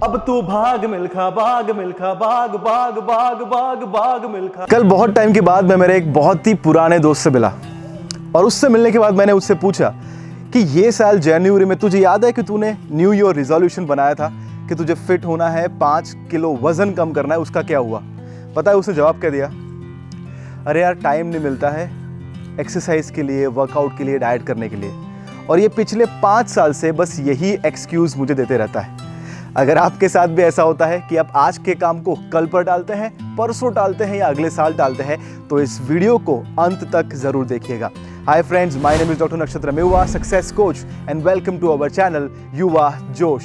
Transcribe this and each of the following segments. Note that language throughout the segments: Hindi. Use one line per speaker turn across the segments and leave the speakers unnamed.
अब तू भाग मिल्खा भाग मिल्खा भाग भाग भाग भाग भाग मिल्खा। कल बहुत टाइम के बाद मैं मेरे एक बहुत ही पुराने दोस्त से मिला और उससे मिलने के बाद मैंने उससे पूछा कि ये साल जनवरी में तुझे याद है कि तूने न्यू ईयर रिजोल्यूशन बनाया था कि तुझे फिट होना है, 5 किलो वजन कम करना है, उसका क्या हुआ? पता है उसने जवाब क्या दिया? अरे यार टाइम नहीं मिलता है एक्सरसाइज के लिए, वर्कआउट के लिए, डाइट करने के लिए। और ये पिछले 5 साल से बस यही एक्सक्यूज मुझे देते रहता है। अगर आपके साथ भी ऐसा होता है कि आप आज के काम को कल पर टालते हैं, परसों टालते हैं या अगले साल टालते हैं, तो इस वीडियो को अंत तक जरूर देखिएगा। Hi friends, my name is doctor Nakshatra Mewa, success coach, and welcome to our channel Yuva Josh.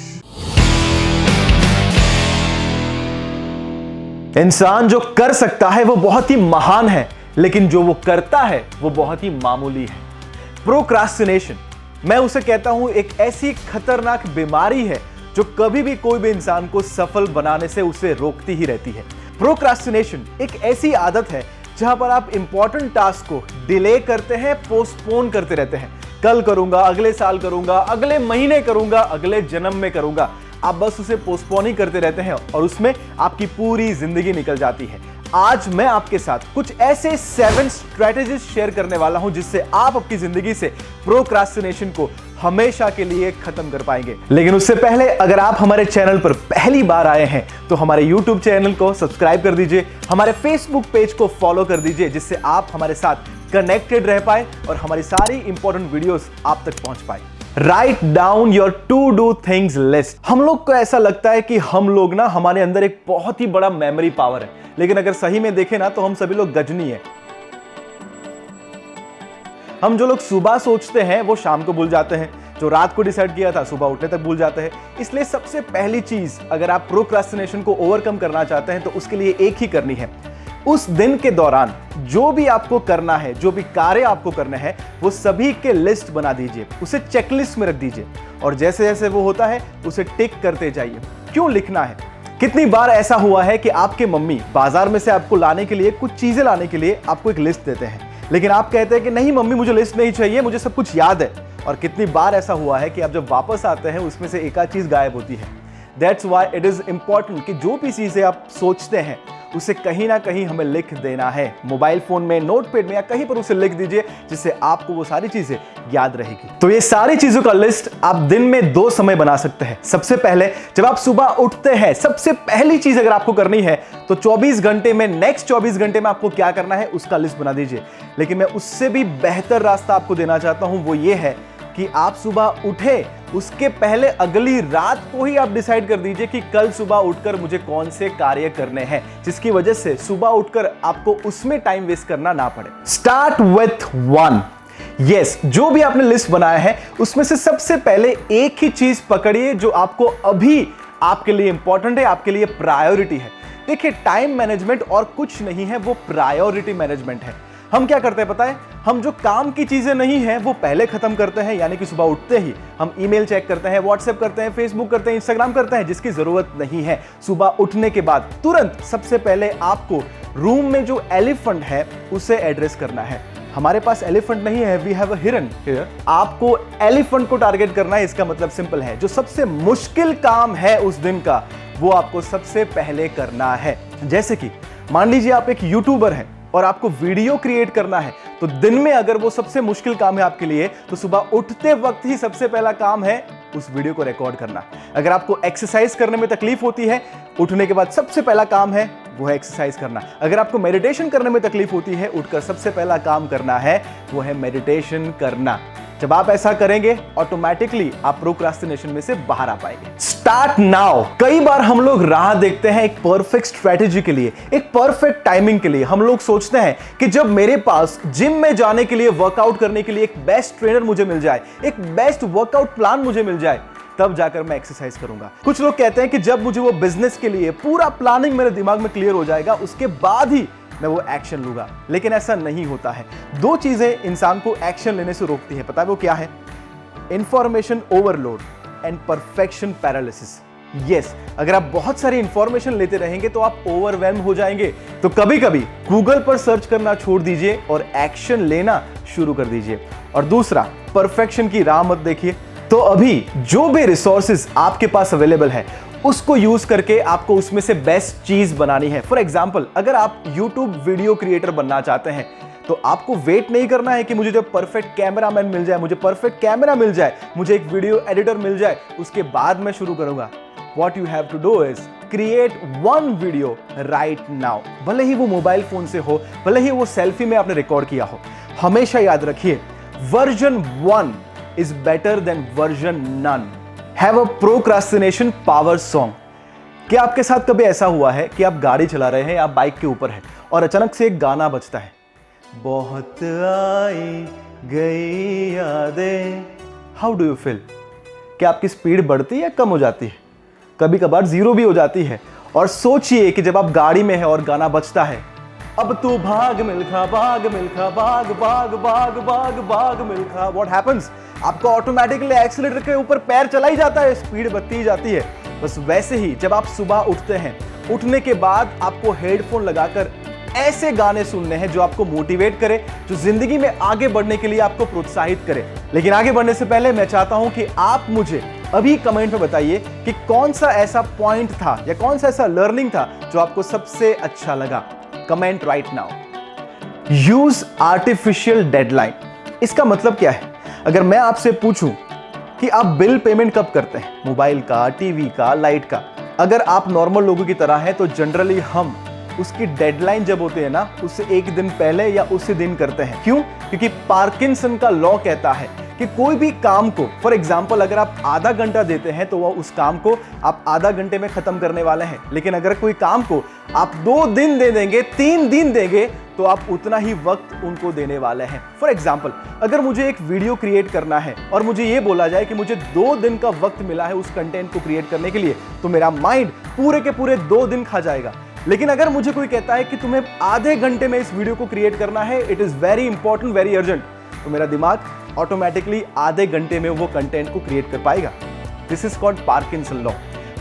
इंसान जो कर सकता है वो बहुत ही महान है, लेकिन जो वो करता है वो बहुत ही मामूली है। प्रोक्रास्टिनेशन, मैं उसे कहता हूं एक ऐसी खतरनाक बीमारी है जो कभी भी कोई भी इंसान को सफल बनाने से उसे रोकती ही रहती है। प्रोक्रास्टिनेशन एक ऐसी आदत है जहां पर आप इंपॉर्टेंट टास्क को डिले करते हैं, पोस्टपोन करते रहते हैं। कल करूंगा, अगले साल करूंगा, अगले महीने करूंगा, अगले जन्म में करूंगा। आप बस उसे पोस्टपोन ही करते रहते हैं और उसमें आपकी पूरी जिंदगी निकल जाती है। आज मैं आपके साथ कुछ ऐसे 7 स्ट्रेटेजीज शेयर करने वाला हूं जिससे आप अपनी जिंदगी से प्रोक्रास्टिनेशन को हमेशा के लिए खत्म कर पाएंगे। लेकिन उससे पहले अगर आप हमारे चैनल पर पहली बार आए हैं तो हमारे YouTube चैनल को सब्सक्राइब कर दीजिए, हमारे Facebook पेज को फॉलो कर दीजिए जिससे आप हमारे साथ कनेक्टेड रह पाए और हमारी सारी इंपॉर्टेंट वीडियोस आप तक पहुंच पाए। Write down your to do things list. हम लोग को ऐसा लगता है कि हम लोग ना, हमारे अंदर एक बहुत ही बड़ा मेमोरी पावर है, लेकिन अगर सही में देखें ना तो हम सभी लोग गजनी है। हम जो लोग सुबह सोचते हैं वो शाम को भूल जाते हैं, जो रात को डिसाइड किया था सुबह उठने तक भूल जाते हैं। इसलिए सबसे पहली चीज, अगर आप प्रोक्रास्टिनेशन को ओवरकम करना चाहते हैं तो उसके लिए एक ही करनी है। उस दिन के दौरान जो भी आपको करना है, जो भी कार्य आपको करने हैं, वो सभी के लिस्ट बना दीजिए, उसे चेकलिस्ट में रख दीजिए और जैसे जैसे वो होता है उसे टिक करते जाइए। क्यों लिखना है? कितनी बार ऐसा हुआ है कि आपके मम्मी बाजार में से आपको लाने के लिए, कुछ चीजें लाने के लिए आपको एक लिस्ट देते हैं, लेकिन आप कहते हैं कि नहीं मम्मी मुझे लिस्ट नहीं चाहिए, मुझे सब कुछ याद है। और कितनी बार ऐसा हुआ है कि आप जब वापस आते हैं उसमें से एक आध चीज गायब होती है। That's why it is important कि जो भी चीजें आप सोचते हैं उसे कहीं ना कहीं हमें लिख देना है। मोबाइल फोन में, नोटपैड में या कहीं पर उसे लिख दीजिए जिससे आपको वो सारी चीजें याद रहेगी। तो ये सारी चीजों का लिस्ट आप दिन में 2 समय बना सकते हैं। सबसे पहले जब आप सुबह उठते हैं, सबसे पहली चीज अगर आपको करनी है तो 24 घंटे में, नेक्स्ट 24 घंटे में आपको क्या करना है उसका लिस्ट बना दीजिए। लेकिन मैं उससे भी बेहतर रास्ता आपको देना चाहता हूं, वो ये है कि आप सुबह उठे उसके पहले अगली रात को ही आप डिसाइड कर दीजिए कि कल सुबह उठकर मुझे कौन से कार्य करने हैं, जिसकी वजह से सुबह उठकर आपको उसमें टाइम वेस्ट करना ना पड़े। Start with 1। यस, जो भी आपने लिस्ट बनाया है उसमें से सबसे पहले एक ही चीज पकड़िए जो आपको अभी आपके लिए इंपॉर्टेंट है, आपके लिए प्रायोरिटी है। देखिए, टाइम मैनेजमेंट और कुछ नहीं है, वो प्रायोरिटी मैनेजमेंट है। हम क्या करते हैं पता है? हम जो काम की चीजें नहीं है वो पहले खत्म करते हैं, यानी कि सुबह उठते ही हम ईमेल चेक करते हैं, व्हाट्सएप करते हैं, फेसबुक करते हैं, इंस्टाग्राम करते हैं, जिसकी जरूरत नहीं है। सुबह उठने के बाद तुरंत सबसे पहले आपको रूम में जो एलिफेंट है उसे एड्रेस करना है। हमारे पास एलिफेंट नहीं है, वी हैव अ हिरन हियर। आपको एलिफेंट को टारगेट करना है। इसका मतलब सिंपल है, जो सबसे मुश्किल काम है उस दिन का वो आपको सबसे पहले करना है। जैसे कि मान लीजिए आप एक यूट्यूबर हैं और आपको वीडियो क्रिएट करना है, तो दिन में अगर वो सबसे मुश्किल काम है आपके लिए, तो सुबह उठते वक्त ही सबसे पहला काम है उस वीडियो को रिकॉर्ड करना। अगर आपको एक्सरसाइज करने में तकलीफ होती है, उठने के बाद सबसे पहला काम है वो है एक्सरसाइज करना। अगर आपको मेडिटेशन करने में तकलीफ होती है, उठकर सबसे पहला काम करना है वो है मेडिटेशन करना। जब आप ऐसा करेंगे ऑटोमेटिकली आप प्रोक्रास्टिनेशन में से बाहर आ पाएंगे। Start now. कई बार हम लोग राह देखते हैं एक परफेक्ट स्ट्रेटेजी के लिए, एक परफेक्ट टाइमिंग के लिए। हम लोग सोचते हैं कि जब मेरे पास जिम में जाने के लिए, वर्कआउट करने के लिए एक बेस्ट ट्रेनर मुझे मिल जाए, एक बेस्ट वर्कआउट प्लान मुझे मिल जाए, तब जाकर मैं एक्सरसाइज करूंगा। कुछ लोग कहते हैं कि जब मुझे वो बिजनेस के लिए पूरा प्लानिंग मेरे दिमाग में क्लियर हो जाएगा, उसके बाद ही मैं वो एक्शन लूंगा। लेकिन ऐसा नहीं होता है। 2 चीजें इंसान को एक्शन लेने से रोकती है, पता है वो क्या है? Information overload and perfection paralysis. Yes, अगर आप बहुत सारी इंफॉर्मेशन लेते रहेंगे तो आप ओवरवेल्म हो जाएंगे। तो कभी कभी गूगल पर सर्च करना छोड़ दीजिए और एक्शन लेना शुरू कर दीजिए। और दूसरा, परफेक्शन की राह मत देखिए। तो अभी जो भी रिसोर्सेज आपके पास अवेलेबल है उसको यूज करके आपको उसमें से बेस्ट चीज बनानी है। फॉर एग्जाम्पल, अगर आप YouTube वीडियो क्रिएटर बनना चाहते हैं तो आपको वेट नहीं करना है कि मुझे जो परफेक्ट कैमरामैन मिल जाए, मुझे परफेक्ट कैमरा मिल जाए, मुझे एक वीडियो एडिटर मिल जाए, उसके बाद मैं शुरू करूंगा। What you have to do is create one video right now। भले ही वो मोबाइल फोन से हो, भले ही वो सेल्फी में आपने रिकॉर्ड किया हो, हमेशा याद रखिए version 1 is better than version none। Have a procrastination power song। क्या आपके साथ कभी ऐसा हुआ है कि आप गाड़ी चला रहे हैं, आप बाइक के ऊपर हैं और अचानक से एक गाना बजता है, बहुत आई गई यादें। How do you feel? क्या आपकी स्पीड बढ़ती है या कम हो जाती है? कभी कभार जीरो भी हो जाती है। और सोचिए कि जब आप गाड़ी में है और गाना बजता है, अब तू भाग मिल्खा भाग मिल्खा भाग भाग भाग भाग भाग मिल्खा, व्हाट हैपेंस? आपको ऑटोमेटिकली एक्सीलरेटर के ऊपर पैर चला ही जाता है, स्पीड बढ़ती ही जाती है। बस वैसे ही जब आप सुबह उठते हैं, उठने के बाद आपको हेडफोन लगाकर ऐसे गाने सुनने हैं जो आपको मोटिवेट करे, जो जिंदगी में आगे बढ़ने के लिए आपको प्रोत्साहित करे। लेकिन आगे बढ़ने से पहले मैं चाहता हूं कि आप मुझे अभी कमेंट में बताइए कि कौन सा ऐसा पॉइंट था या कौन सा ऐसा लर्निंग था जो आपको सबसे अच्छा लगा। Comment right now. Use artificial deadline. इसका मतलब क्या है? अगर मैं आपसे पूछूं कि आप बिल पेमेंट कब करते हैं, मोबाइल का, टीवी का, लाइट का, अगर आप नॉर्मल लोगों की तरह हैं तो जनरली हम उसकी डेडलाइन जब होती है ना, उससे एक दिन पहले या उसी दिन करते हैं। क्यों? क्योंकि पार्किंसन का लॉ कहता है कि कोई भी काम को, फॉर एग्जाम्पल अगर आप आधा घंटा देते हैं तो वह उस काम को आप आधा घंटे में खत्म करने वाले हैं। लेकिन अगर कोई काम को आप 2 दिन दे देंगे, 3 दिन देंगे, तो आप उतना ही वक्त उनको देने वाले हैं। फॉर एग्जाम्पल, अगर मुझे एक वीडियो क्रिएट करना है और मुझे ये बोला जाए कि मुझे 2 दिन का वक्त मिला है उस कंटेंट को क्रिएट करने के लिए, तो मेरा माइंड पूरे के पूरे 2 दिन खा जाएगा। लेकिन अगर मुझे कोई कहता है कि तुम्हें आधे घंटे में इस वीडियो को क्रिएट करना है, it is very important, very urgent, तो मेरा दिमाग ऑटोमेटिकली आधे घंटे में वो कंटेंट को क्रिएट कर पाएगा। This is called Parkinson law.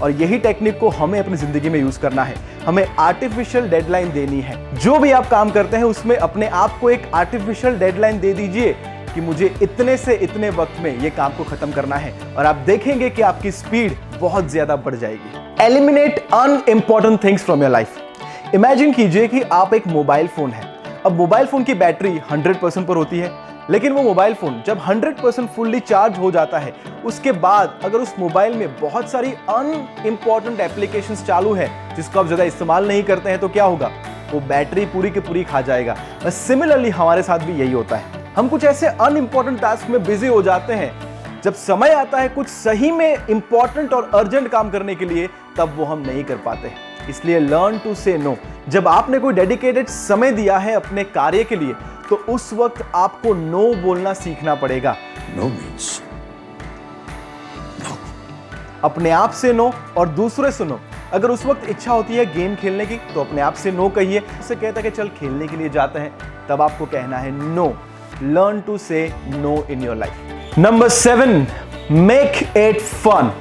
और यही टेक्निक को हमें अपनी जिंदगी में यूज करना है। हमें आर्टिफिशियल डेडलाइन देनी है। जो भी आप काम करते हैं उसमें अपने आप को एक आर्टिफिशियल डेडलाइन दे दीजिए कि मुझे इतने से इतने वक्त में ये काम को खत्म करना है, और आप देखेंगे कि आपकी स्पीड बहुत ज्यादा बढ़ जाएगी। Eliminate unimportant things from your life. Imagine कीजिए कि आप एक मोबाइल फोन है। अब मोबाइल फोन की बैटरी 100% पर होती है, लेकिन वो मोबाइल फोन जब 100% फुल्ली चार्ज हो जाता है, उसके बाद अगर उस मोबाइल में बहुत सारी अनइम्पॉर्टेंट एप्लीकेशंस चालू है जिसको आप ज्यादा इस्तेमाल नहीं करते हैं, तो क्या होगा? वो बैटरी पूरी की पूरी खा जाएगा। बस सिमिलरली हमारे साथ भी यही होता है। हम कुछ ऐसे अनइम्पॉर्टेंट टास्क में बिजी हो जाते हैं, जब समय आता है कुछ सही में इंपॉर्टेंट और अर्जेंट काम करने के लिए, तब वो हम नहीं कर पाते। इसलिए लर्न टू से नो। जब आपने कोई डेडिकेटेड समय दिया है अपने कार्य के लिए, तो उस वक्त आपको नो बोलना सीखना पड़ेगा।
No means no.
अपने आप से नो और दूसरे से नो। अगर उस वक्त इच्छा होती है गेम खेलने की, तो अपने आप से नो कहिए। उससे कहता है कि चल खेलने के लिए जाते हैं, तब आपको कहना है no. Learn to say no in your life. Number 7, make it fun.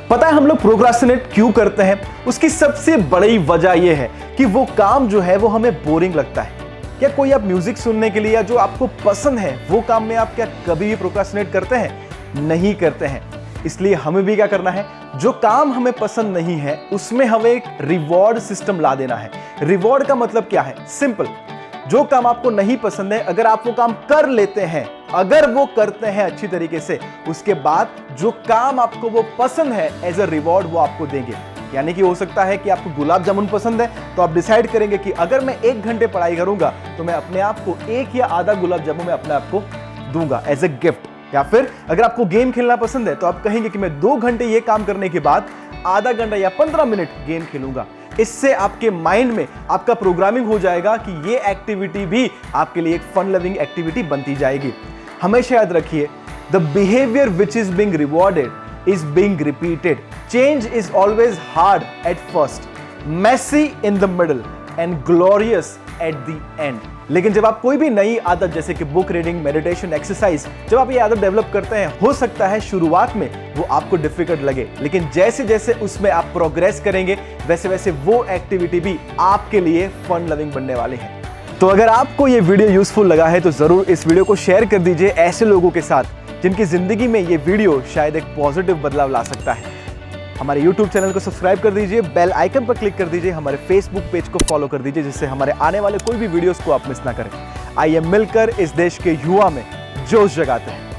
पता है हम लोग प्रोक्रास्टिनेट क्यों करते हैं? उसकी सबसे बड़ी वजह यह है कि वो काम जो है वो हमें बोरिंग लगता है। क्या कोई आप म्यूजिक सुनने के लिए या जो आपको पसंद है वो काम में आप क्या कभी भी प्रोक्रास्टिनेट करते हैं? नहीं करते हैं। इसलिए हमें भी क्या करना है, जो काम हमें पसंद नहीं है उसमें हमें एक रिवॉर्ड सिस्टम ला देना है। रिवॉर्ड का मतलब क्या है? सिंपल। जो काम आपको नहीं पसंद है, अगर आप वो काम कर लेते हैं, अगर वो करते हैं अच्छी तरीके से, उसके बाद जो काम आपको वो पसंद है एज अ रिवॉर्ड वो आपको देंगे। यानी कि हो सकता है कि आपको गुलाब जामुन पसंद है, तो आप डिसाइड करेंगे कि अगर मैं 1 घंटे पढ़ाई करूंगा तो मैं अपने आप को 1 या आधा गुलाब जामुन में अपने आप को दूंगा एज ए गिफ्ट। या फिर अगर आपको गेम खेलना पसंद है तो आप कहेंगे कि मैं 2 घंटे ये काम करने के बाद आधा घंटा या 15 मिनट गेम खेलूंगा। इससे आपके माइंड में आपका प्रोग्रामिंग हो जाएगा कि ये एक्टिविटी भी आपके लिए एक फन लविंग एक्टिविटी बनती जाएगी। हमेशा याद रखिए, the behaviour which is being rewarded is being repeated. Change is always hard at first, messy in the middle and glorious at the end. लेकिन जब आप कोई भी नई आदत जैसे कि बुक रीडिंग, मेडिटेशन, एक्सरसाइज, जब आप ये आदत डेवलप करते हैं, हो सकता है शुरुआत में वो आपको डिफिकल्ट लगे, लेकिन जैसे जैसे उसमें आप प्रोग्रेस करेंगे वैसे वैसे वो एक्टिविटी भी आपके लिए फन लविंग बनने वाली है। तो अगर आपको ये वीडियो यूजफुल लगा है तो जरूर इस वीडियो को शेयर कर दीजिए ऐसे लोगों के साथ जिनकी जिंदगी में ये वीडियो शायद एक पॉजिटिव बदलाव ला सकता है। हमारे YouTube चैनल को सब्सक्राइब कर दीजिए, बेल आइकन पर क्लिक कर दीजिए, हमारे Facebook पेज को फॉलो कर दीजिए, जिससे हमारे आने वाले कोई भी वीडियोस को आप मिस ना करें। आइए मिलकर इस देश के युवा में जोश जगाते हैं।